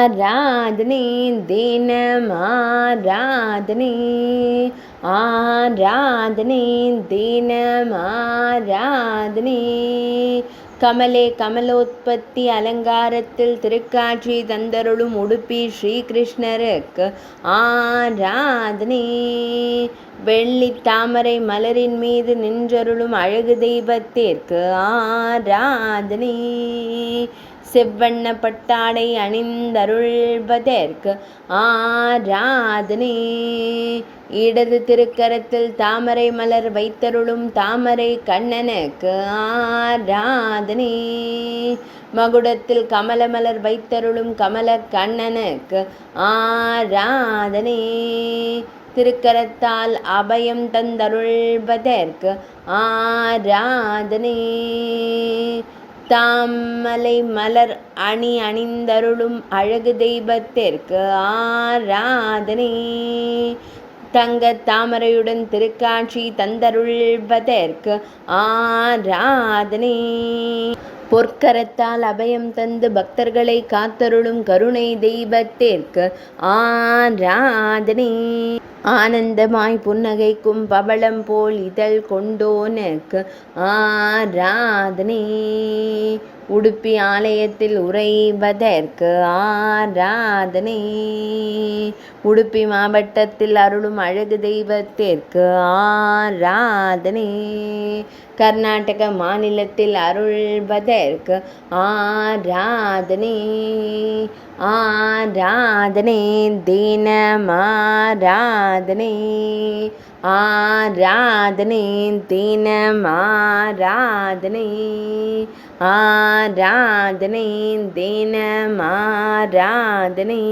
ஆராதனை தினம் ஆராதனை ஆராதனை தினம் ஆராதனை கமலே கமலோத்பத்தி அலங்காரத்தில் திருக்காட்சி தந்தருளும் உடுப்பி ஸ்ரீகிருஷ்ணருக்கு ஆராதனை வெள்ளி தாமரை மலரின் மீது நின்றருளும் அழகு தெய்வத்திற்கு ஆராதனை செவ்வண்ண பட்டாடை அணிந்தருள்வதற்கு ஆராதனை இடது திருக்கரத்தில் தாமரை மலர் வைத்தருளும் தாமரை கண்ணனுக்கு ஆராதனை மகுடத்தில் கமல மலர் வைத்தருளும் கமல கண்ணனுக்கு ஆராதனை திருக்கரத்தால் அபயம் தந்தருள்வதற்கு ஆராதனை தாமலை மலர் அணி அணிந்தருளும் அழகு தெய்வத்திற்கு ஆராதனை தங்க தாமரையுடன் திருக்காட்சி தந்தருள்வதற்கு ஆராதனை பொற்கரத்தால் அபயம் தந்து பக்தர்களை காத்தருளும் கருணை தெய்வத்திற்கு ஆராதனை ஆனந்தமாய் புன்னகைக்கும் பவளம் போல் இதழ் கொண்டோனுக்கு ஆராதனை உடுப்பி ஆலயத்தில் உறைவதற்கு ஆராதனை உடுப்பி மாவட்டத்தில் அருளும் அழகு தெய்வத்திற்கு ஆராதனை கர்நாடக மாநிலத்தில் அருள்வதற்கு ஆராதனை ஆராதனை தினம் ஆராதனை ஆராதனை தினம் ஆராதனை ஆராதனை தினம் ஆராதனை